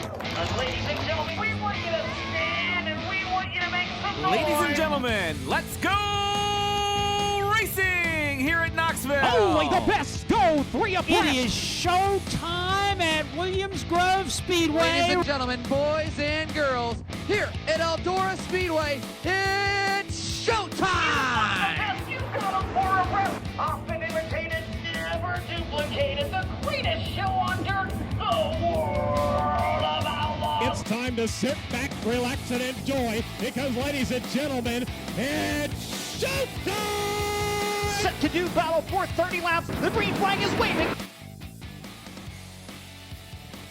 Ladies and gentlemen, we want you to stand and we want you to make some noise. Ladies and gentlemen, let's go racing here at Knoxville. Only the best go 3 abreast. It is show time at Williams Grove Speedway. Ladies and gentlemen, boys and girls, here at Eldora Speedway, it's showtime! You've got a for a breath. Often imitated, never duplicated. The greatest show on dirt, the world of outlaws. It's time to sit back, relax, and enjoy because, ladies and gentlemen, it's showtime! Set to do battle for 30 laps. The green flag is waving.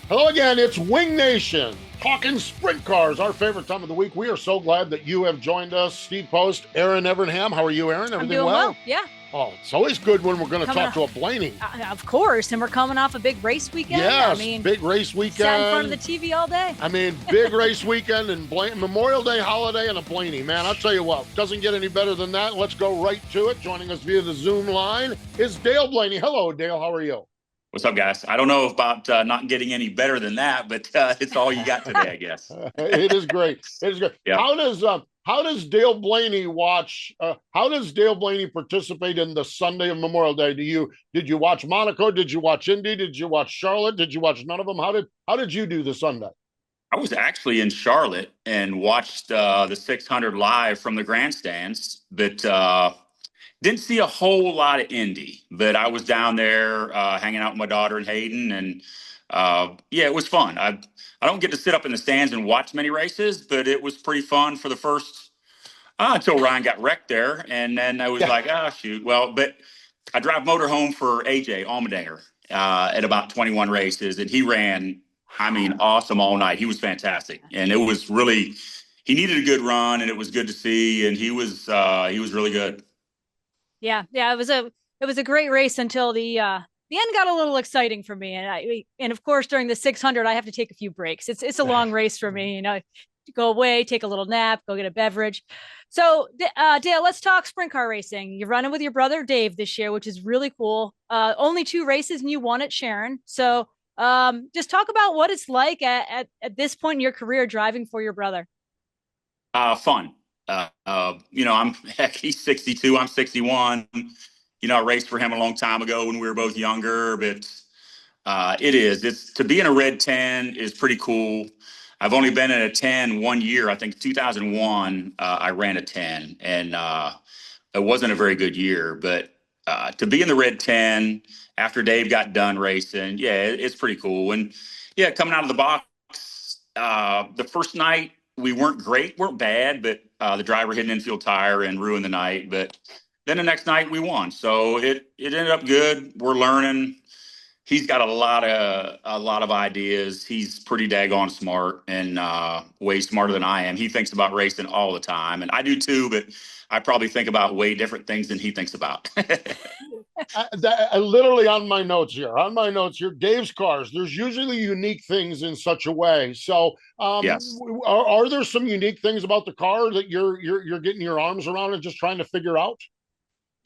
Hello again, it's Wing Nation, talking sprint cars, our favorite time of the week. We are so glad that you have joined us. Steve Post, Erin Evernham. How are you, Erin? Everything I'm doing well? Yeah. Oh, it's always good when we're going to talk to a Blaney. Of course, and we're coming off a big race weekend. Yes, I mean, big race weekend. Sat in front of the TV all day. I mean, big race weekend and Memorial Day holiday and a Blaney. Man, I'll tell you what, doesn't get any better than that. Let's go right to it. Joining us via the Zoom line is Dale Blaney. Hello, Dale. How are you? What's up, guys? I don't know about not getting any better than that, but it's all you got today, I guess. It is great. It is great. Yeah. How does Dale Blaney watch? How does Dale Blaney participate in the Sunday of Memorial Day? Did you watch Monaco? Did you watch Indy? Did you watch Charlotte? Did you watch none of them? How did you do the Sunday? I was actually in Charlotte and watched the 600 live from the grandstands, but didn't see a whole lot of Indy. But I was down there hanging out with my daughter and Hayden, and yeah, it was fun. I don't get to sit up in the stands and watch many races, but it was pretty fun for the first until Ryan got wrecked there, and then I was like, oh shoot. Well, but I drive motorhome for AJ Allmendinger at about 21 races, and he ran, I mean, awesome all night. He was fantastic, and it was really, he needed a good run, and it was good to see, and he was really good. Yeah, it was a great race until the end got a little exciting for me, and of course during the 600 I have to take a few breaks. It's a long race for me, go away, take a little nap, go get a beverage. So Dale, let's talk sprint car racing. You're running with your brother Dave this year, which is really cool. Only 2 races and you won at Sharon. So just talk about what it's like at this point in your career driving for your brother. Fun. He's 62, I'm 61. I raced for him a long time ago when we were both younger, but it's to be in a red 10 is pretty cool. I've only been in a 10 1 year. I think 2001, I ran a 10, and it wasn't a very good year, but to be in the red 10 after Dave got done racing, yeah, it's pretty cool. And yeah, coming out of the box, the first night we weren't bad, but the driver hit an infield tire and ruined the night. But then the next night we won, so it ended up good. We're learning. He's got a lot of ideas. He's pretty daggone smart and way smarter than I am. He thinks about racing all the time, and I do too. But I probably think about way different things than he thinks about. Literally on my notes here, Dave's cars, there's usually unique things in such a way. So yes. Are there some unique things about the car that you're getting your arms around and just trying to figure out?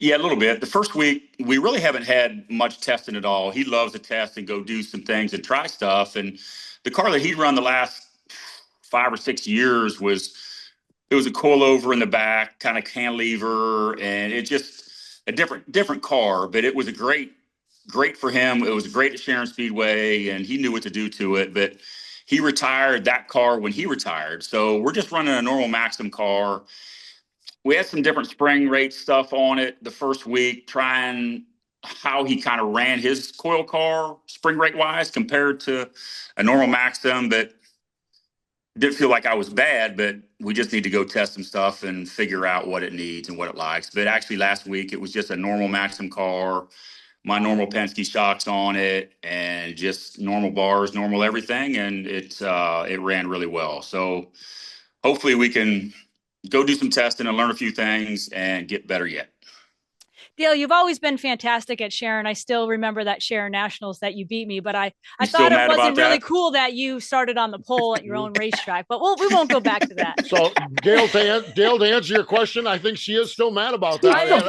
Yeah, a little bit. The first week, we really haven't had much testing at all. He loves to test and go do some things and try stuff. And the car that he'd run the last 5 or 6 years was a coilover in the back, kind of cantilever, and it just a different car. But it was a great for him. It was great at Sharon Speedway, and he knew what to do to it. But he retired that car when he retired. So we're just running a normal Maxim car. We had some different spring rate stuff on it the first week, trying how he kind of ran his coil car spring rate wise compared to a normal Maxim, but didn't feel like I was bad, but we just need to go test some stuff and figure out what it needs and what it likes. But actually last week, it was just a normal Maxim car, my normal Penske shocks on it, and just normal bars, normal everything. And it ran really well. So hopefully we can go do some testing and learn a few things and get better yet. Dale, you've always been fantastic at Sharon. I still remember that Sharon Nationals that you beat me, but I You thought still it mad wasn't about really that? cool that you started on the pole at your own racetrack. But we won't go back to that. So Dale, to answer your question, I think she is still mad about that. I had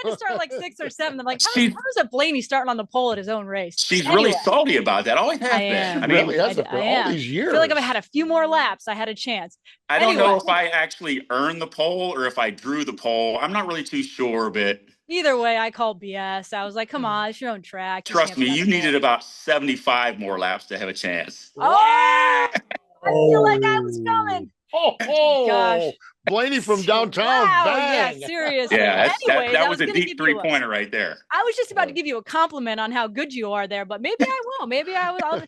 to start like 6 or 7. I'm like, how She's is a Blaney starting on the pole at his own race? she's really Anyway, salty about that. Always has I been. am. I Really mean, has it for I all am. these years. I feel like if I had a few more laps, I had a chance. I don't know Anyway. if I actually earned the pole or if I drew the pole. I'm not really too sure, but Either way, I called BS. I was like, come on, it's your own track. trust can't me, be on you the pole. needed about 75 more laps to have a chance. Oh, I feel like I was coming. Oh, Gosh. Blaney from downtown. Wow, Bang. yeah, seriously. Yeah, Anyways, that I was a gonna deep give you three-pointer right there. I was just about to give you a compliment on how good you are there, but maybe I will. Maybe I will.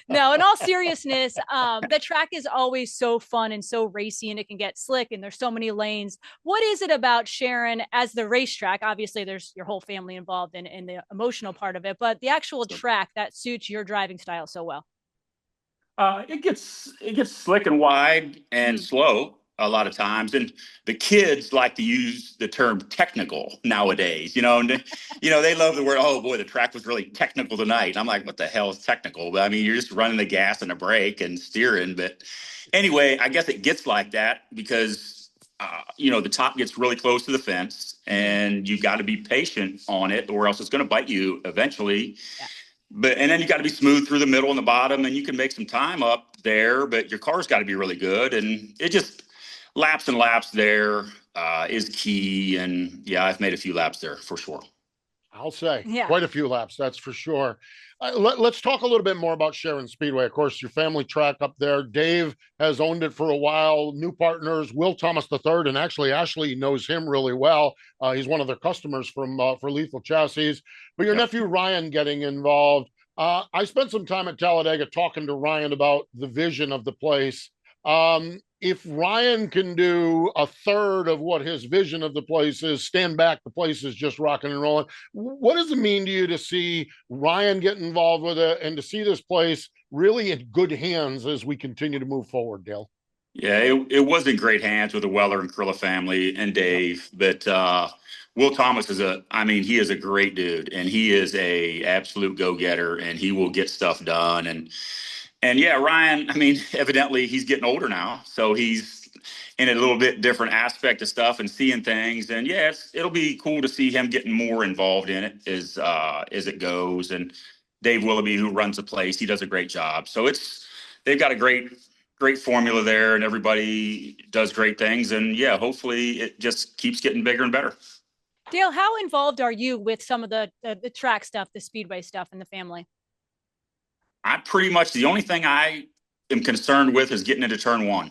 No, in all seriousness, the track is always so fun and so racy, and it can get slick, and there's so many lanes. What is it about Sharon as the racetrack? Obviously, there's your whole family involved in the emotional part of it, but the actual track that suits your driving style so well. It gets slick and wide and slow a lot of times, and the kids like to use the term technical nowadays. And they love the word. Oh boy, the track was really technical tonight. And I'm like, what the hell is technical? But I mean, you're just running the gas and the brake and steering. But anyway, I guess it gets like that because the top gets really close to the fence, and you got to be patient on it, or else it's going to bite you eventually. Yeah. And then you got to be smooth through the middle and the bottom, and you can make some time up there, but your car's got to be really good. And it just laps and laps there is key. And yeah, I've made a few laps there for sure. I'll say quite a few laps, that's for sure. Let's talk a little bit more about Sharon Speedway. Of course, your family track up there. Dave has owned it for a while. New partners, Will Thomas III, and actually Ashley knows him really well. He's one of their customers for Lethal Chassis. But your nephew Ryan getting involved. I spent some time at Talladega talking to Ryan about the vision of the place. If Ryan can do a third of what his vision of the place is, stand back, the place is just rocking and rolling. What does it mean to you to see Ryan get involved with it and to see this place really in good hands as we continue to move forward, Dale? Yeah, it was in great hands with the Weller and Krilla family and Dave. But Will Thomas he is a great dude, and he is a absolute go-getter, and he will get stuff done. And yeah, Ryan, evidently he's getting older now, so he's in a little bit different aspect of stuff and seeing things. And yeah, it'll be cool to see him getting more involved in it as it goes. And Dave Willoughby, who runs the place, he does a great job. So they've got a great formula there, and everybody does great things. And yeah, hopefully it just keeps getting bigger and better. Dale, how involved are you with some of the track stuff, the speedway stuff in the family? I'm pretty much the only thing I am concerned with is getting into turn one.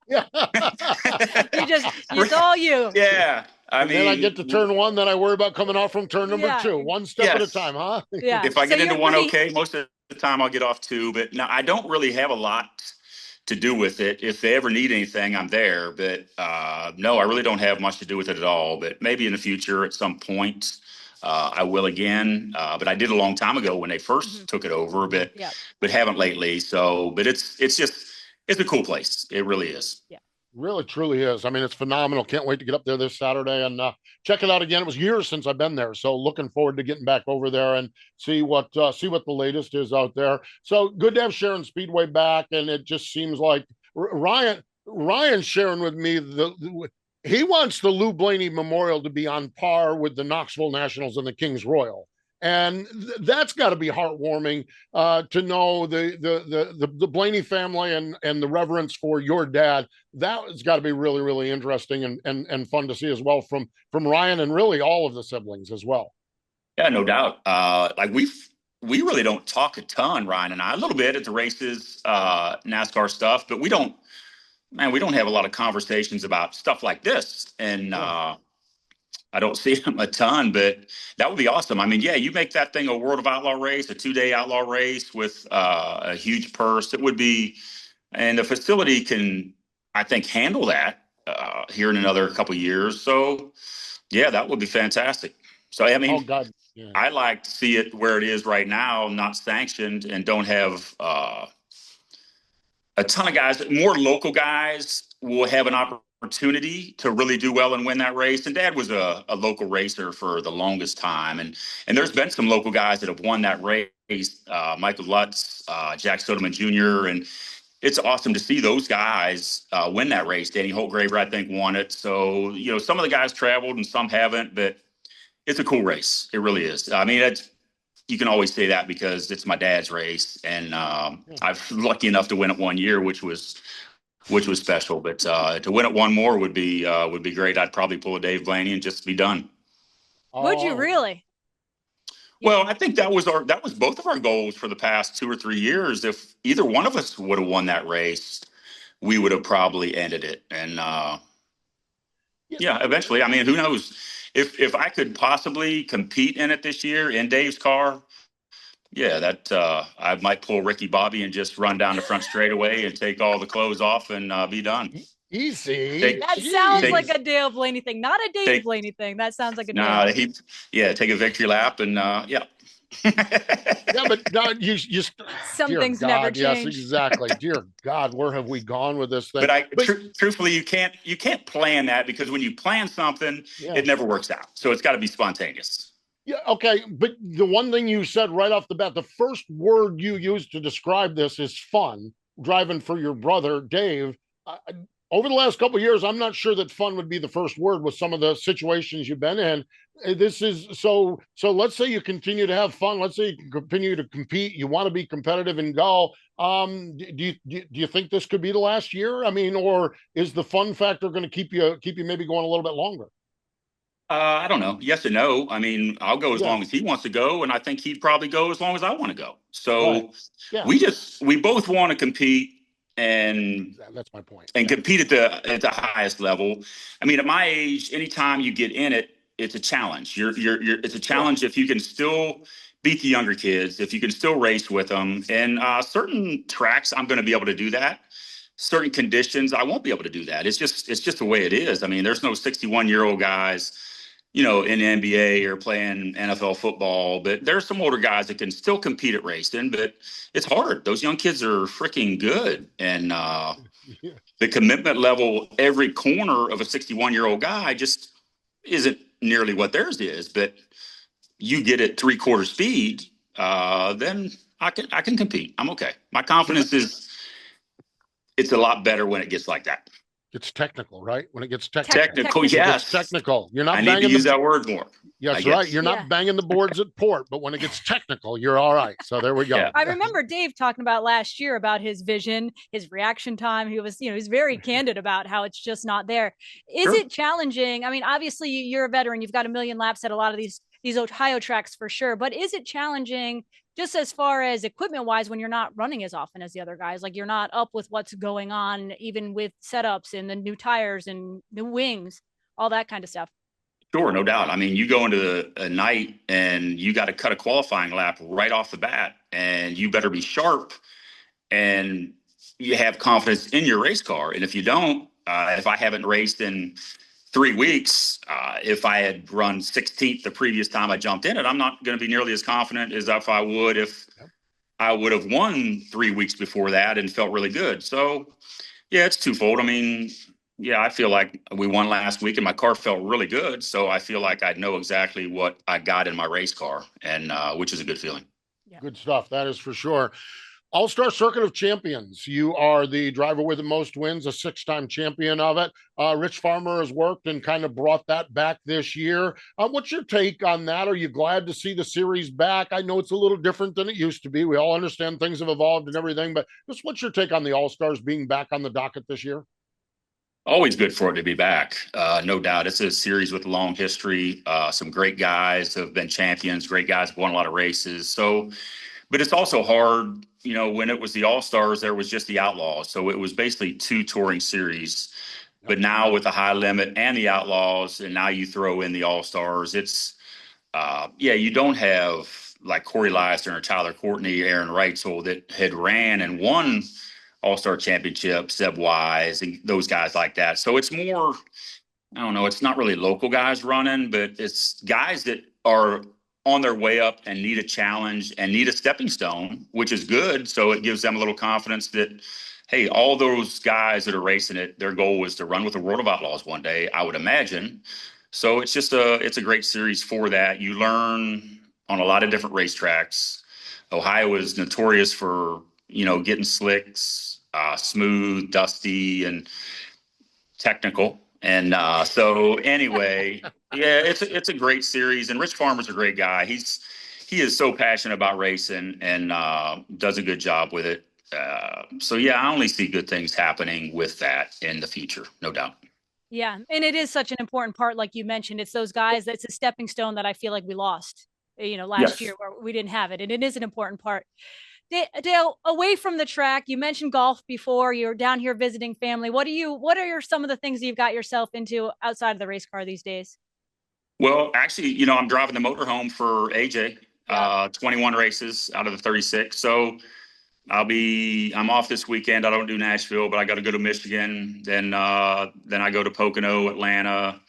Yeah. It's all you. Yeah. Then I get to turn one, then I worry about coming off from turn number two. One step at a time, huh? Yeah. If I get into one, okay, most of the time I'll get off two. But no, I don't really have a lot to do with it. If they ever need anything, I'm there. But no, I really don't have much to do with it at all. But maybe in the future at some point, I will again, but I did a long time ago when they first took it over, but haven't lately. So, but it's a cool place. It really is. Yeah, really, truly is. It's phenomenal. Can't wait to get up there this Saturday and check it out again. It was years since I've been there, so looking forward to getting back over there and see what the latest is out there. So good to have Sharon Speedway back, and it just seems like Ryan's sharing with me he wants the Lou Blaney Memorial to be on par with the Knoxville Nationals and the Kings Royal. And that's got to be heartwarming to know the Blaney family and the reverence for your dad. That's got to be really, really interesting and fun to see as well from Ryan and really all of the siblings as well. Yeah, no doubt. We really don't talk a ton, Ryan and I, a little bit at the races, NASCAR stuff, but we don't have a lot of conversations about stuff like this. And I don't see him a ton, but that would be awesome. You make that thing a World of Outlaw race, a 2-day outlaw race with a huge purse. It would be, and the facility can, I think, handle that here in another couple of years. So yeah, that would be fantastic. So, oh God. Yeah. I like to see it where it is right now, not sanctioned, and don't have a ton of guys. More local guys will have an opportunity opportunity to really do well and win that race. And Dad was a local racer for the longest time. And there's been some local guys that have won that race, Michael Lutz, Jack Soderman Jr., and it's awesome to see those guys win that race. Danny Holtgraver, I think, won it. So, some of the guys traveled and some haven't, but it's a cool race. It really is. I mean, you can always say that because it's my dad's race, and I'm lucky enough to win it one year, which was special. But to win it one more would be great. I'd probably pull a Dave Blaney and just be done. Would you really? Well, I think that was both of our goals for the past 2 or 3 years. If either one of us would have won that race, we would have probably ended it. And eventually, I mean, who knows if I could possibly compete in it this year in Dave's car. Yeah, that I might pull Ricky Bobby and just run down the front straightaway and take all the clothes off and be done. Easy. That sounds like a Dale Blaney thing, not a Dave Blaney thing. That sounds like a Dale. Take a victory lap and yeah, but no, you some things never change. Yes, exactly. Dear God, where have we gone with this thing? But truthfully, you can't plan that, because when you plan something, it never works out. So it's got to be spontaneous. Yeah, okay. But the one thing you said right off the bat, the first word you used to describe this is fun. Driving for your brother, Dave. Over the last couple of years, I'm not sure that fun would be the first word with some of the situations you've been in. This is so let's say you continue to have fun. Let's say you continue to compete. You want to be competitive and go. Do you think this could be the last year? I mean, or is the fun factor going to keep you maybe going a little bit longer? I don't know. Yes and no. I mean, I'll go as long as he wants to go, and I think he'd probably go as long as I want to go. So we both want to compete. And that's my point. And compete at the highest level. I mean, at my age, anytime you get in it, it's a challenge. It's a challenge if you can still beat the younger kids, if you can still race with them. And certain tracks, I'm going to be able to do that. Certain conditions, I won't be able to do that. It's just the way it is. I mean, there's no 61-year-old guys, in the NBA or playing NFL football, but there's some older guys that can still compete at racing, but it's hard. Those young kids are freaking good. And the commitment level, every corner of a 61-year-old guy just isn't nearly what theirs is. But you get at 3/4 speed, then I can compete. I'm okay. My confidence it's a lot better when it gets like that. It's technical, right? When it gets technical. Technical, yes. Technical. You're not. I need to use that word more. Yes, right. You're not banging the boards at port, but when it gets technical, you're all right. So there we go. Yeah. I remember Dave talking about last year about his vision, his reaction time. He was, he's very candid about how it's just not there. Is it challenging? I mean, obviously you're a veteran. You've got a million laps at a lot of these Ohio tracks for sure. But is it challenging just as far as equipment wise when you're not running as often as the other guys? Like, you're not up with what's going on, even with setups and the new tires and the wings, all that kind of stuff. Sure, no doubt. I mean, you go into a night and you got to cut a qualifying lap right off the bat, and you better be sharp and you have confidence in your race car. And if you don't, if I haven't raced in 3 weeks, if I had run 16th the previous time I jumped in it, I'm not going to be nearly as confident as if I would I would have won 3 weeks before that and felt really good. So, yeah, it's twofold. I mean, I feel like we won last week and my car felt really good. So I feel like I know exactly what I got in my race car, and which is a good feeling. Yeah. Good stuff. That is for sure. All-Star Circuit of Champions. You are the driver with the most wins, a 6-time champion of it. Rich Farmer has worked and kind of brought that back this year. What's your take on that? Are you glad to see the series back? I know it's a little different than it used to be. We all understand things have evolved and everything, but just what's your take on the All-Stars being back on the docket this year? Always good for it to be back. No doubt. It's a series with a long history. Some great guys have been champions. Great guys have won a lot of races. But it's also hard, when it was the All-Stars, there was just the Outlaws. So it was basically 2 touring series. But now with the high limit and the Outlaws, and now you throw in the All-Stars, it's, you don't have like Corey Lyson or Tyler Courtney, Erin Reitzel that had ran and won All-Star Championship, Seb Wise, and those guys like that. So it's more, I don't know, it's not really local guys running, but it's guys that are on their way up and need a challenge and need a stepping stone, which is good. So it gives them a little confidence that, hey, all those guys that are racing it, their goal was to run with the World of Outlaws one day, I would imagine. So it's a great series for that. You learn on a lot of different racetracks. Ohio is notorious for, getting slicks, smooth, dusty, and technical. And so anyway, yeah, it's a great series. And Rich Farmer's a great guy. He is so passionate about racing and does a good job with it. So yeah, I only see good things happening with that in the future, no doubt. Yeah. And it is such an important part, like you mentioned. It's those guys, that's a stepping stone that I feel like we lost, last year where we didn't have it. And it is an important part. Dale, away from the track, you mentioned golf before. You're down here visiting family. What are some of the things you've got yourself into outside of the race car these days? Well, actually, I'm driving the motorhome for AJ, 21 races out of the 36. So I'm off this weekend. I don't do Nashville, but I got to go to Michigan. Then I go to Pocono, Atlanta,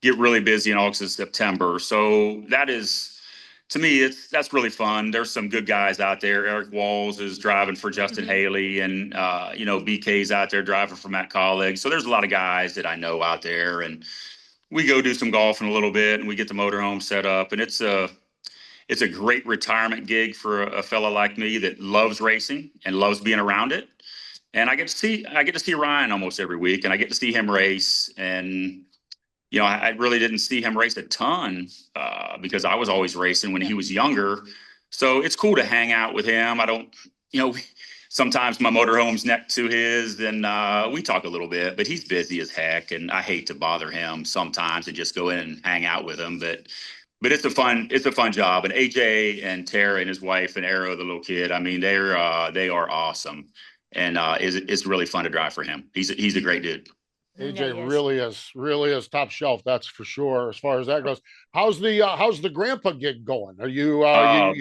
get really busy in August and September. So that is, to me, that's really fun. There's some good guys out there. Eric Walls is driving for Justin Haley, and BK's out there driving for Matt Colleague. So there's a lot of guys that I know out there, and we go do some golfing a little bit, and we get the motorhome set up, and it's a great retirement gig for a fella like me that loves racing and loves being around it. And I get to see Ryan almost every week, and I get to see him race. And I really didn't see him race a ton because I was always racing when he was younger. So it's cool to hang out with him. I don't, sometimes my motorhome's next to his, and we talk a little bit, but he's busy as heck, and I hate to bother him sometimes and just go in and hang out with him. But it's a fun job. And AJ and Tara and his wife and Arrow, the little kid, I mean, they are awesome. And it's really fun to drive for him. He's a great dude. AJ really is top shelf. That's for sure. As far as that goes, how's the grandpa gig going? Are you? I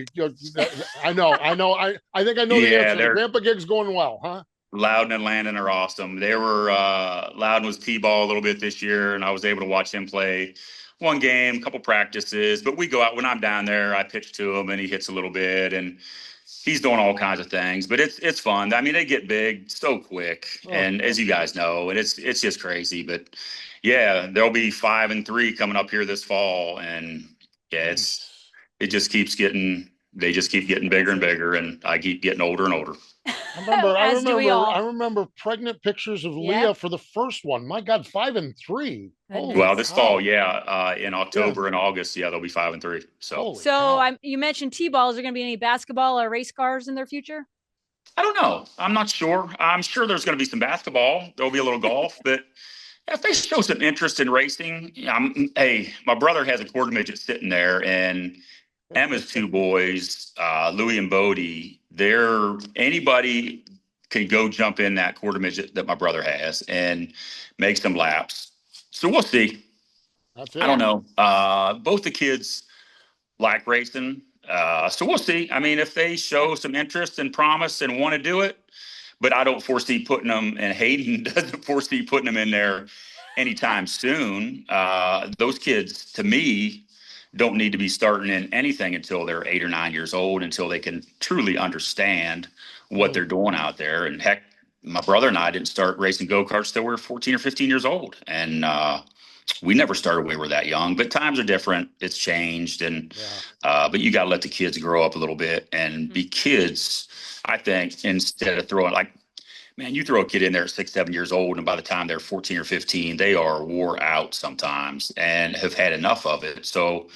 know. I think I know the answer. The grandpa gig's going well, huh? Loudon and Landon are awesome. They were Loudon was T-ball a little bit this year, and I was able to watch him play one game, a couple practices. But we go out when I'm down there. I pitch to him, and he hits a little bit, and he's doing all kinds of things. But it's fun. I mean, they get big so quick, and as you guys know, and it's just crazy. But yeah, there'll be 5 and 3 coming up here this fall, and yeah, they just keep getting bigger and bigger, and I keep getting older and older. I remember pregnant pictures of Leah for the first one. My God, 5 and 3. Well, this fall, in October and August, they'll be 5 and 3. So you mentioned T-ball. Is there going to be any basketball or race cars in their future? I don't know. I'm not sure. I'm sure there's going to be some basketball. There'll be a little golf, but if they show some interest in racing, my brother has a quarter midget sitting there, and Emma's 2 boys, Louie and Bodie, anybody can go jump in that quarter midget that my brother has and make some laps. So we'll see. That's it. I don't know. Both the kids like racing. So we'll see. I mean, if they show some interest and promise and want to do it, but I don't foresee putting them, and Hayden doesn't foresee putting them in there anytime soon. Those kids, to me, don't need to be starting in anything until they're 8 or 9 years old, until they can truly understand what they're doing out there. And heck, my brother and I didn't start racing go-karts till we were 14 or 15 years old. And we never started when we were that young, but times are different. It's changed. And but you got to let the kids grow up a little bit and be kids. I think instead of throwing, like, man, you throw a kid in there at 6, 7 years old, and by the time they're 14 or 15, they are wore out sometimes and have had enough of it. So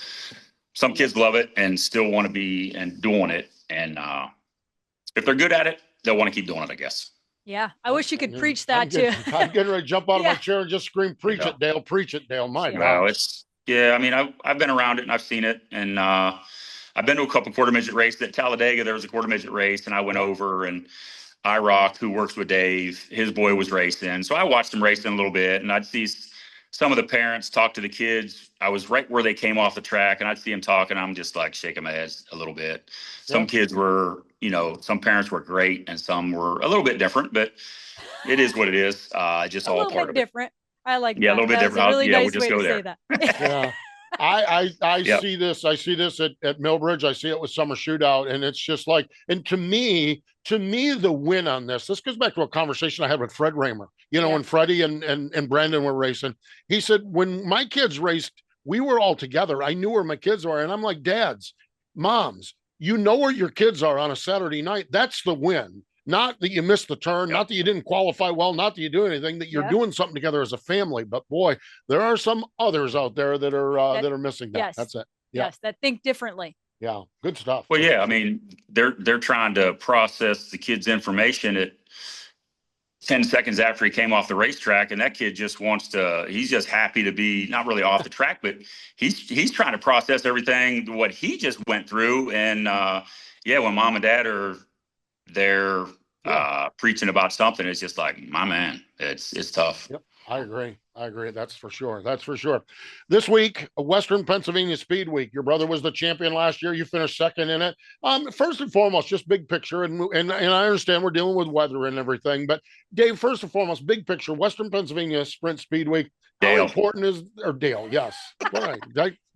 some kids love it and still want to be and doing it. And if they're good at it, they'll want to keep doing it, I guess. Yeah. I wish you could preach that too. I'm getting ready to jump out of my chair and just scream, preach it, Dale, preach it, Dale. My God. I mean, I've been around it and I've seen it. And I've been to a couple quarter midget races. At Talladega, there was a quarter midget race, and I went over, and IROC, who works with Dave, his boy was racing. So I watched him racing a little bit, and I'd see some of the parents talk to the kids. I was right where they came off the track, and I'd see them talking. I'm just like shaking my head a little bit. Some kids were, some parents were great, and some were a little bit different, but it is what it is. Just all part of it. Different. I like that. Yeah, a little bit different. Really nice we'll just go there. Yeah. I Yep. see this. I see this at Millbridge. I see it with Summer Shootout, and it's just like. And to me, the win on this goes back to a conversation I had with Fred Raymer. You know, Yeah. when Freddie and Brandon were racing, he said when my kids raced, we were all together. I knew where my kids were, and I'm like, dads, moms, you know where your kids are on a Saturday night. That's the win. Not that you missed the turn, not that you didn't qualify well, not that you do anything, that you're Yeah. doing something together as a family. But boy, there are some others out there that are missing that. Yes. That's it. Yeah. Yes, that think differently. Yeah. Good stuff. Well, yeah, I mean, they're trying to process the kid's information at 10 seconds after he came off the racetrack, and that kid just he's just happy to be not really off the track, but he's trying to process everything, what he just went through. And yeah, when mom and dad are there preaching about something, it's just like, my man, it's tough. Yep. I agree. That's for sure. This week, Western Pennsylvania Speed Week. Your brother was the champion last year. You finished second in it. First and foremost, just big picture, and I understand we're dealing with weather and everything, but Dave, first and foremost, big picture, Western Pennsylvania Sprint Speed Week. How important is Dale? Yes. All right.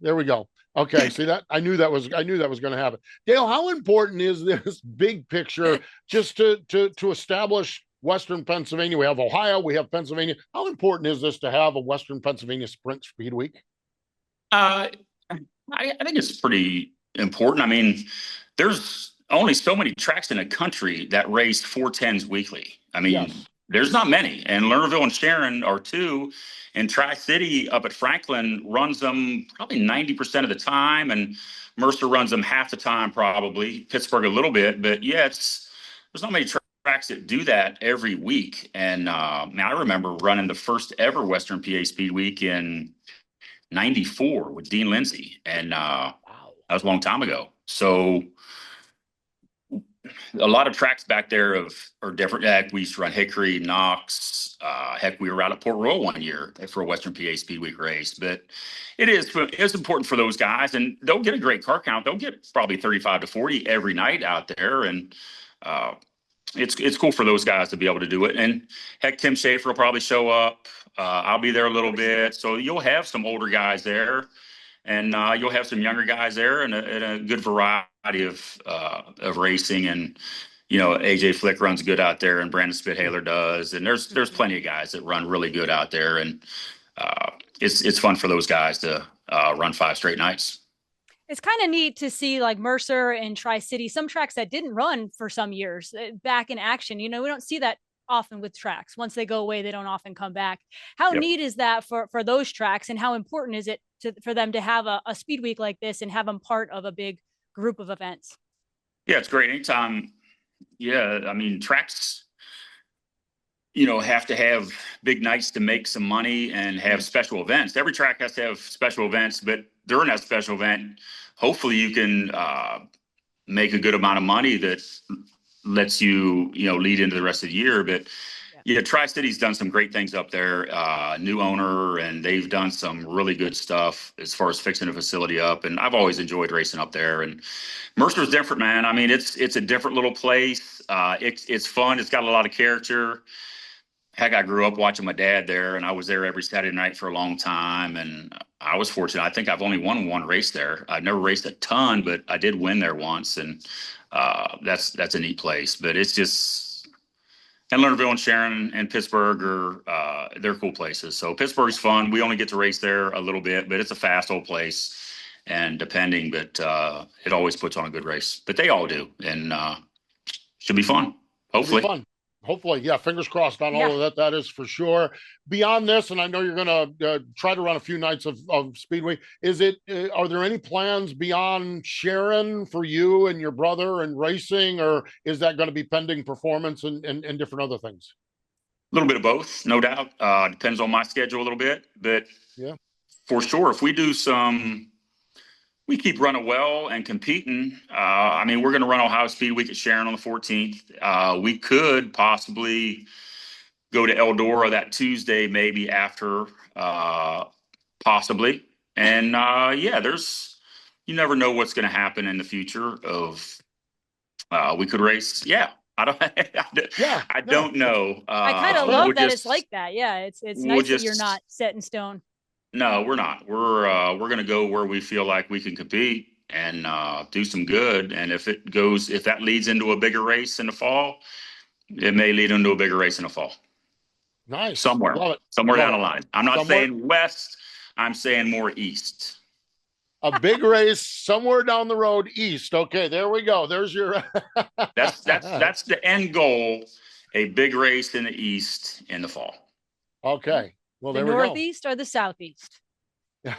There we go. Okay. See that? I knew that was going to happen. Dale, how important is this big picture just to establish Western Pennsylvania? We have Ohio, we have Pennsylvania. How important is this to have a Western Pennsylvania Sprint Speed Week? I think it's pretty important. I mean, there's only so many tracks in the country that race 410s weekly. I mean, Yes. There's not many. And Lernerville and Sharon are two. And Tri-City up at Franklin runs them probably 90% of the time. And Mercer runs them half the time, probably. Pittsburgh a little bit. But yeah, there's not many tracks that do that every week. And I remember running the first ever Western PA Speed Week in 94 with Dean Lindsay. And that was a long time ago. So a lot of tracks back there are different. Heck, we used to run Hickory, Knox. Heck, we were out at Port Royal one year for a Western PA Speed Week race. But it's important for those guys, and they'll get a great car count. They'll get probably 35 to 40 every night out there, and it's cool for those guys to be able to do it. And heck, Tim Schaefer will probably show up. I'll be there a little bit, so you'll have some older guys there, and you'll have some younger guys there, and a good variety of racing. And AJ Flick runs good out there, and Brandon Spithaler does, and there's plenty of guys that run really good out there, and it's fun for those guys to run 5 straight nights. It's kind of neat to see like Mercer and Tri-City, some tracks that didn't run for some years back in action. We don't see that often with tracks. Once they go away, they don't often come back. How neat is that for those tracks, and how important is it for them to have a speed week like this and have them part of a big group of events? Yeah, it's great. Anytime. Yeah. I mean, tracks, have to have big nights to make some money and have special events. Every track has to have special events, but during that special event, hopefully you can make a good amount of money that lets you, lead into the rest of the year. But Tri-City's done some great things up there, new owner, and they've done some really good stuff as far as fixing the facility up. And I've always enjoyed racing up there. And Mercer's different, man. I mean, it's a different little place. It's fun. It's got a lot of character. Heck, I grew up watching my dad there, and I was there every Saturday night for a long time. And I was fortunate. I think I've only won one race there. I've never raced a ton, but I did win there once. And that's a neat place. But it's just, and Lernerville and Sharon and Pittsburgh they're cool places. So Pittsburgh's fun. We only get to race there a little bit, but it's a fast old place. And depending, but it always puts on a good race. But they all do, and should be fun. Hopefully. Hopefully, yeah. Fingers crossed on all of that. That is for sure. Beyond this, and I know you're going to try to run a few nights of Speedway. Are there any plans beyond Sharon for you and your brother and racing, or is that going to be pending performance and different other things? A little bit of both, no doubt. Depends on my schedule a little bit, but for sure, if we do we keep running well and competing. We're going to run Ohio Speed Week at Sharon on the 14th. We could possibly go to Eldora that Tuesday, maybe after, possibly. And you never know what's going to happen in the future. We could race. Yeah. I don't know. I kind of love that it's like that. Yeah, it's nice that you're not set in stone. No, we're not. We're going to go where we feel like we can compete and do some good. And if that leads into a bigger race in the fall, it may lead into a bigger race in the fall. Nice. Somewhere Love it. Somewhere Love down it. the line. I'm not Somewhere- saying west. I'm saying more east. A big race somewhere down the road east. Okay, there we go. There's your. That's the end goal. A big race in the east in the fall. Okay. Well, The there we go. Northeast or the Southeast? There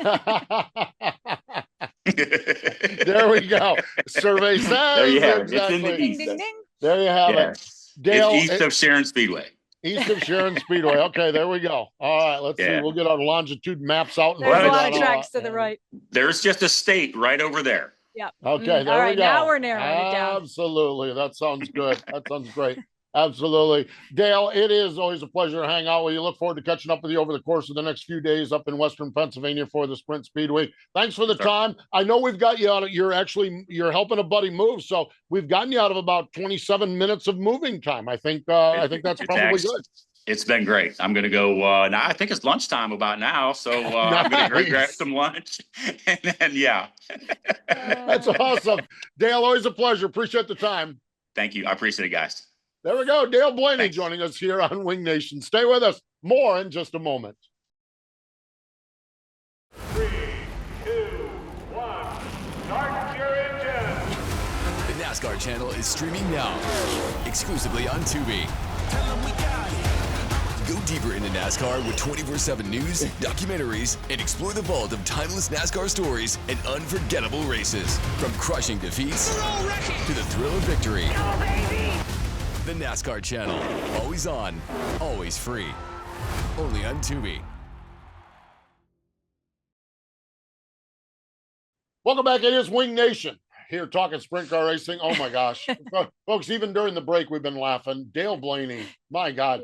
we go. Survey says. There you have it. It's exactly. in the Ding, east. ding, ding. There you have Yes. it. Dale, it's east of Sharon Speedway. East of Sharon Speedway. Okay, there we go. All right, let's see. We'll get our longitude maps out. And There's a figure lot that of tracks out. to the right. There's just a state right over there. Yep. Okay, there All right, we go. now we're narrowing it down. Absolutely. That sounds good. That sounds great. Absolutely. Dale, it is always a pleasure to hang out with you. Look forward to catching up with you over the course of the next few days up in Western Pennsylvania for the Sprint Speedweek. Thanks for the time. I know we've got you out of, you're helping a buddy move. So we've gotten you out of about 27 minutes of moving time. I think that's probably good. It's been great. I'm going to go now. I think it's lunchtime about now. So I'm going to grab some lunch and then, yeah. That's awesome. Dale, always a pleasure. Appreciate the time. Thank you. I appreciate it, guys. There we go. Dale Blaney Thanks. joining us here on Wing Nation. Stay with us. More in just a moment. 3, 2, 1. Start your engine. The NASCAR channel is streaming now, exclusively on Tubi. Go deeper into NASCAR with 24/7 news, documentaries, and explore the vault of timeless NASCAR stories and unforgettable races. From crushing defeats to the thrill of victory. The NASCAR channel, always on, always free. Only on Tubi. Welcome back. It is Wing Nation here talking sprint car racing. Oh my gosh. Folks, even during the break, we've been laughing. Dale Blaney, my God.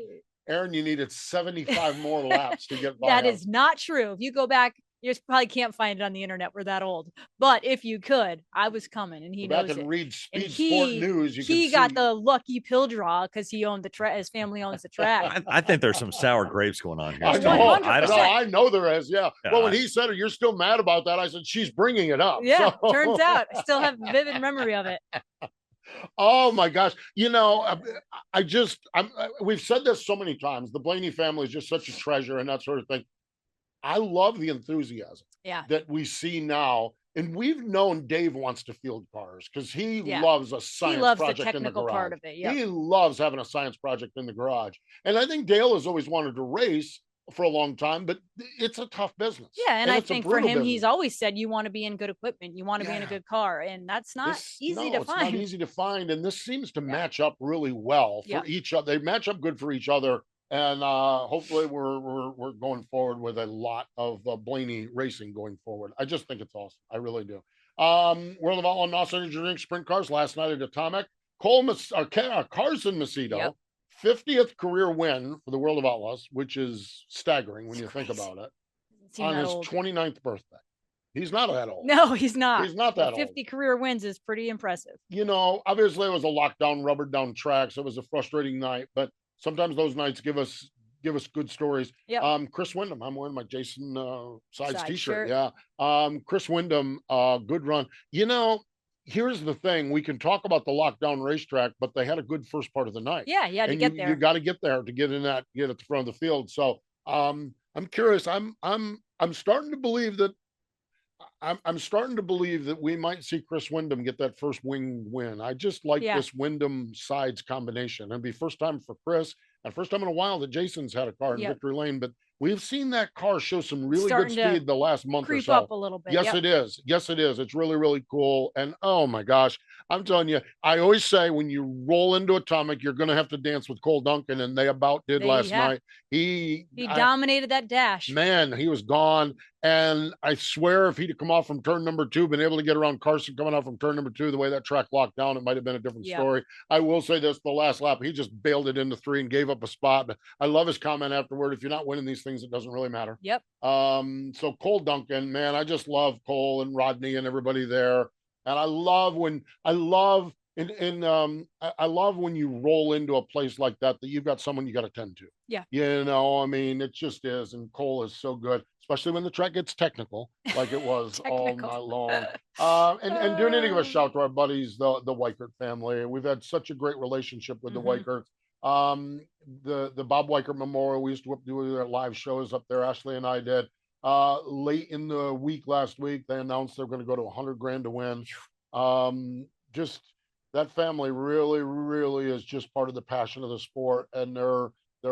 Erin, you needed 75 more laps to get by. That is not true. If you go back, you probably can't find it on the internet. We're that old. But if you could, I was coming, and he Go back knows and it. read Speed And Sport News. He got the lucky pill draw because he owned the track. His family owns the track. I think there's some sour grapes going on here. I still. know. 100%. I know there is. Yeah. Yeah, Well, when he said it, you're still mad about that. I said, she's bringing it up. Yeah, So- turns out I still have vivid memory of it. Oh my gosh. You know, we've said this so many times. The Blaney family is just such a treasure and that sort of thing. I love the enthusiasm that we see now. And we've known Dave wants to field cars because he loves a science project the in the technical garage. part of it. Yeah. He loves having a science project in the garage. And I think Dale has always wanted to race for a long time, but it's a tough business. Yeah, and I it's a think for brutal him, he's business. always said you want to be in good equipment, you want to be in a good car, and that's not easy to It's find. not easy to find, and this seems to match up really well for each other. They match up good for each other, and hopefully we're going forward with a lot of Blaney racing going forward. I just think it's awesome. I really do. World of Outlaw NOS Energy Drink Sprint Cars last night at Atomic. Carson Macedo. 50th career win for the World of Outlaws, which is staggering when you think about it, on his 29th birthday. He's not that old. No, he's not. He's not that 50 old. career wins is pretty impressive. You know, obviously it was a lockdown, rubber down track, so it was a frustrating night, but sometimes those nights give us good stories. Chris Windham, I'm wearing my Jason Sides t-shirt. Shirt. Yeah. Chris Windham, good run. You know, here's the thing. We can talk about the lockdown racetrack, but they had a good first part of the night. Yeah, you had to get there. You got to get there to get at the front of the field. So I'm curious. I'm starting to believe that I'm starting to believe that we might see Chris Windham get that first wing win. I just like this Windham Sides combination. It'd be first time for Chris and first time in a while that Jason's had a car in victory lane, but we've seen that car show some really good speed the last month or so. Creep up a little bit. Yes, it is. Yes, it is. It's really, really cool. And oh my gosh, I'm telling you, I always say when you roll into Atomic, you're going to have to dance with Cole Duncan, and they about did last night. He dominated that dash. Man, he was gone. And I swear if he'd have come off from turn number 2, been able to get around Carson coming out from turn number 2, the way that track locked down, it might have been a different story. I will say this, the last lap, he just bailed it into 3 and gave up a spot. But I love his comment afterward. If you're not winning these things, it doesn't really matter. Yep. So Cole Duncan, man, I just love Cole and Rodney and everybody there. And I love when I love when you roll into a place like that you've got someone you got to tend to. Yeah. You know, I mean, it just is. And Cole is so good, especially when the track gets technical, like it was all Technical. night long. And do need to give a shout to our buddies, the Weichert family. We've had such a great relationship with the Weicherts. The Bob Weichert Memorial, we used to do their live shows up there. Ashley and I did. Late in the week last week, they announced they're going to go to $100,000 to win. Just that family really, really is just part of the passion of the sport, and they're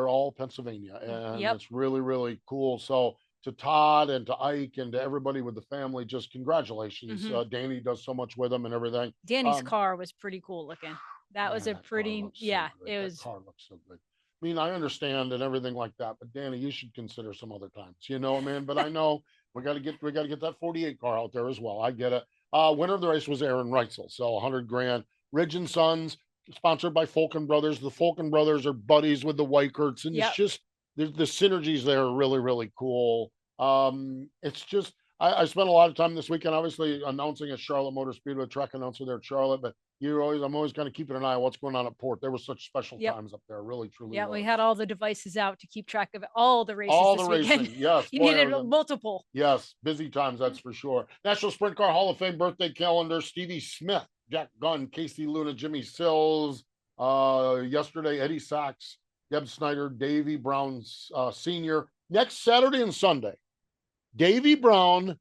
all Pennsylvania, and it's really, really cool. So to Todd and to Ike and to everybody with the family, just congratulations. Danny does so much with them and everything. Danny's car was pretty cool looking. That was a pretty, it was. That car looks so good. I mean, I understand and everything like that, but Danny, you should consider some other times, you know, man. But I know we got to get that 48 car out there as well. I get it. Winner of the race was Erin Reitzel, so $100,000. Ridge and Sons, sponsored by Fulken Brothers. The Fulken Brothers are buddies with the Weicherts, and it's just the synergies there are really, really cool. It's just I spent a lot of time this weekend, obviously announcing at Charlotte Motor Speedway, track announcer there at Charlotte, but I'm always kind of keeping an eye on what's going on at Port. There were such special times up there, really, truly. Yeah, we had all the devices out to keep track of all the races. All this the weekend. racing, yes. You needed multiple. Yes, busy times, that's for sure. National Sprint Car Hall of Fame birthday calendar: Stevie Smith, Jack Gunn, Casey Luna, Jimmy Sills. Yesterday, Eddie Sachs, Deb Snyder, Davey Brown Sr. Next Saturday and Sunday, Davey Brown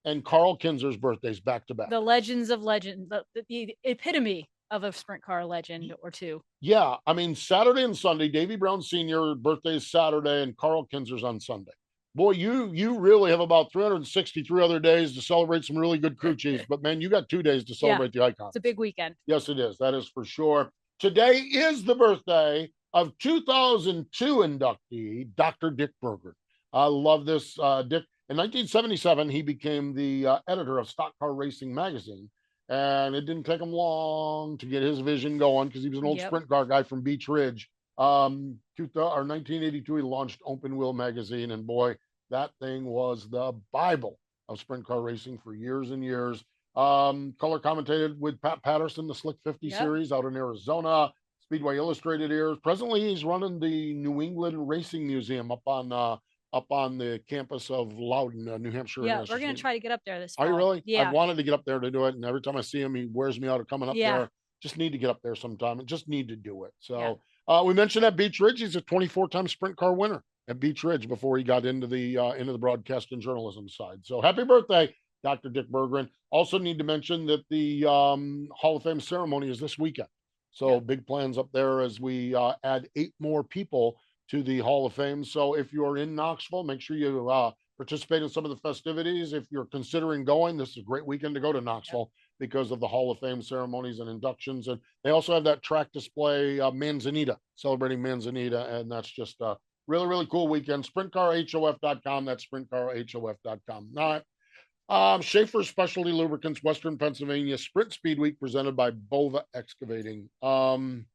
and Carl Kinzer's birthdays back to back. The legends of legend, the epitome of a sprint car legend or two. Yeah, I mean, Saturday and Sunday, Davey Brown Sr. birthday is Saturday and Carl Kinzer's on Sunday. Boy, you really have about 363 other days to celebrate some really good crew chiefs. But man, you got 2 days to celebrate the icons. It's a big weekend. Yes, it is. That is for sure. Today is the birthday of 2002 inductee, Dr. Dick Berggren. I love this. Dick, in 1977, he became the editor of Stock Car Racing magazine. And it didn't take him long to get his vision going because he was an old sprint car guy from Beach Ridge. 1982, he launched Open Wheel magazine, and boy, that thing was the Bible of sprint car racing for years and years. Color commentated with Pat Patterson, the Slick 50 series out in Arizona. Speedway Illustrated years. Presently, he's running the New England Racing Museum up on the campus of Loudon, New Hampshire. Yeah, we're going to try to get up there this fall. Are you really? Yeah. I've wanted to get up there to do it, and every time I see him, he wears me out of coming up there. Just need to get up there sometime and just need to do it. So we mentioned at Beach Ridge, he's a 24-time sprint car winner at Beach Ridge before he got into the broadcast and journalism side. So happy birthday, Dr. Dick Berggren. Also need to mention that the Hall of Fame ceremony is this weekend. So big plans up there as we add 8 more people to the Hall of Fame. So if you're in Knoxville, make sure you participate in some of the festivities. If you're considering going, this is a great weekend to go to Knoxville because of the Hall of Fame ceremonies and inductions. And they also have that track display, Manzanita, celebrating Manzanita. And that's just a really, really cool weekend. SprintCarHof.com. That's SprintCarHof.com. All right. Schaefer Specialty Lubricants, Western Pennsylvania, Sprint Speedweek presented by Bova Excavating. I'll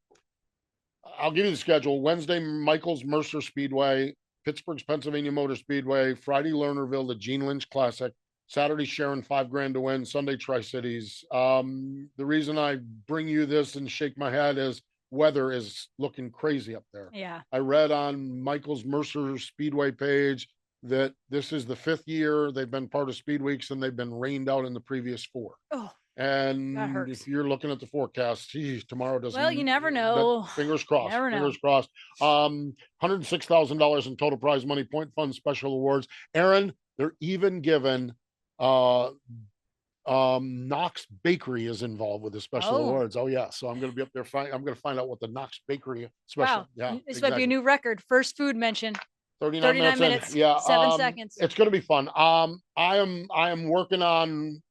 give you the schedule. Wednesday, Michaels Mercer Speedway, Pittsburgh's Pennsylvania Motor Speedway, Friday, Lernerville, the Gene Lynch Classic, Saturday, Sharon, $5,000 to win, Sunday, Tri-Cities. The reason I bring you this and shake my head is weather is looking crazy up there. Yeah. I read on Michaels Mercer Speedway page that this is the 5th year they've been part of Speed Weeks and they've been rained out in the previous 4. Oh, and if you're looking at the forecast, geez, tomorrow doesn't. Well, you never know. Fingers crossed. Never know. Fingers crossed. $106,000 in total prize money, point fund, special awards. Erin, they're even given Knox Bakery is involved with the special awards. Oh yeah, so I'm going to be up there. I'm going to find out what the Knox Bakery special. Wow. Yeah, this might be a new record. First food mention. 39 minutes. Yeah, 7 seconds. It's going to be fun. I am working on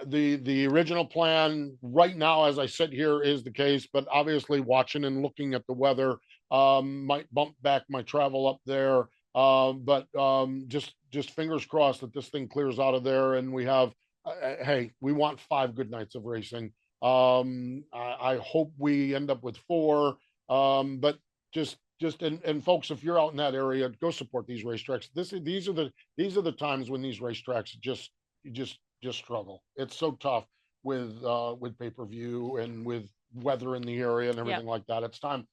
the original plan right now. As I sit here, is the case, but obviously watching and looking at the weather might bump back my travel up there. But just fingers crossed that this thing clears out of there and we have. Hey, we want 5 good nights of racing. I hope we end up with 4. But just and folks, if you're out in that area, go support these racetracks. These are the times when these racetracks you just struggle. It's so tough with pay-per-view and with weather in the area and everything like that. It's time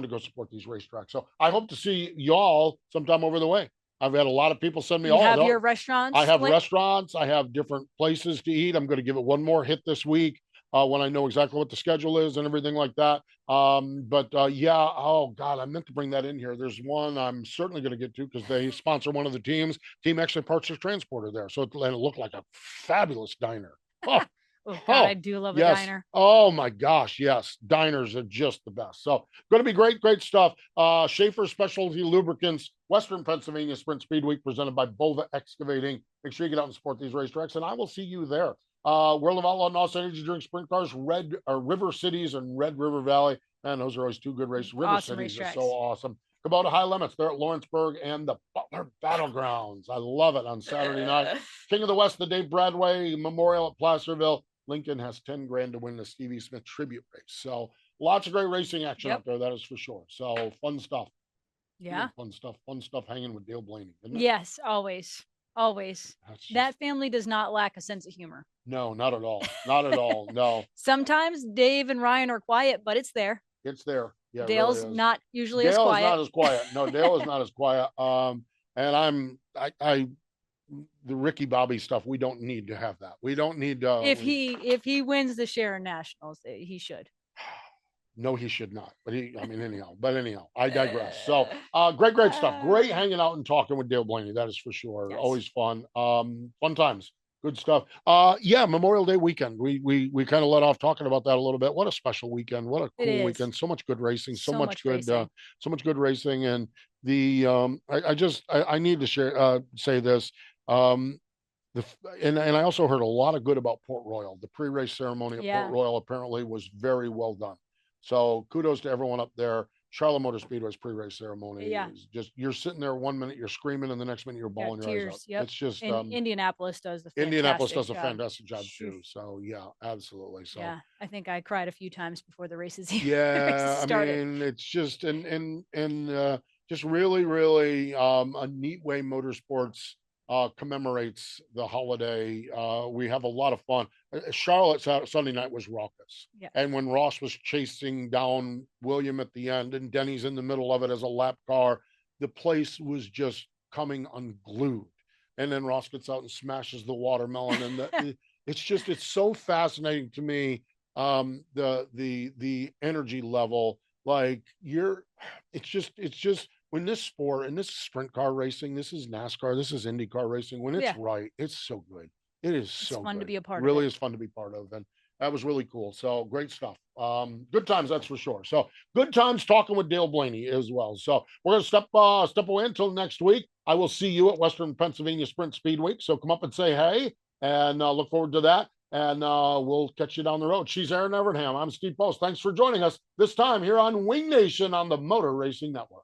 to go support these racetracks. So I hope to see y'all sometime over the way. I've had a lot of people send me You all have your restaurants. I have split? restaurants. I have different places to eat. I'm going to give it one more hit this week when I know exactly what the schedule is and everything like that. Yeah, oh God, I meant to bring that in here. There's one I'm certainly going to get to because they sponsor one of the teams. Team actually parks their transporter there. So it looked like a fabulous diner. Oh, Oh God, I do love a yes. diner. Oh my gosh, yes. Diners are just the best. So going to be great stuff. Schaefer Specialty Lubricants, Western Pennsylvania Sprint Speed Week presented by Bova Excavating. Make sure you get out and support these racetracks, and I will see you there. World of Outlaw, NOS Energy Drink Sprint Cars, River Cities and Red River Valley. Man, those are always two good races. River Awesome Cities racetracks. is so awesome. Kubota High Limits, they're at Lawrenceburg and the Butler Battlegrounds. I love it on Saturday night. King of the West, the Dave Bradway Memorial at Placerville. Lincoln has 10 grand to win the Stevie Smith tribute race. So lots of great racing action out there, that is for sure. So fun stuff. Yeah. Fun stuff hanging with Dale Blaney. Isn't it? Yes, always. That family does not lack a sense of humor. No, not at all. Not at all. No. Sometimes Dave and Ryan are quiet, but it's there. It's there. Yeah, Dale's really is. not usually Dale as quiet. is not as quiet. No, Dale is not as quiet. And the Ricky Bobby stuff, we don't need to have that. We don't need if he wins the Sharon Nationals, he should. No, he should not. But anyhow, I digress. So great stuff. Great hanging out and talking with Dale Blaney. That is for sure. Yes. Always fun. Fun times. Good stuff. Yeah, Memorial Day weekend. We kind of let off talking about that a little bit. What a special weekend. What a cool weekend. So much good racing. So much good racing. And the I need to say this. And I also heard a lot of good about Port Royal. The pre-race ceremony at Port Royal apparently was very well done. So kudos to everyone up there. Charlotte Motor Speedway's pre-race ceremony is just, you're sitting there 1 minute, you're screaming, and the next minute you're bawling your eyes out. Yep. It's just Indianapolis does a fantastic job too. So yeah, absolutely. So yeah, I think I cried a few times before the races. Yeah, started. I mean, it's just just really a neat way motorsports commemorates the holiday. We have a lot of fun. Charlotte Sunday night was raucous. Yeah. And when Ross was chasing down William at the end and Denny's in the middle of it as a lap car, the place was just coming unglued. And then Ross gets out and smashes the watermelon. And it's so fascinating to me. The energy level, like it's just when this sport, and this is sprint car racing, this is NASCAR, this is IndyCar racing, when it's right, it's so good. It is so fun good. to be a part of. Really is fun to be part of. And that was really cool. So great stuff. Good times, that's for sure. So good times talking with Dale Blaney as well. So we're going to step away until next week. I will see you at Western Pennsylvania Sprint Speed Week. So come up and say hey, and look forward to that. And we'll catch you down the road. She's Erin Evernham. I'm Steve Post. Thanks for joining us this time here on Wing Nation on the Motor Racing Network.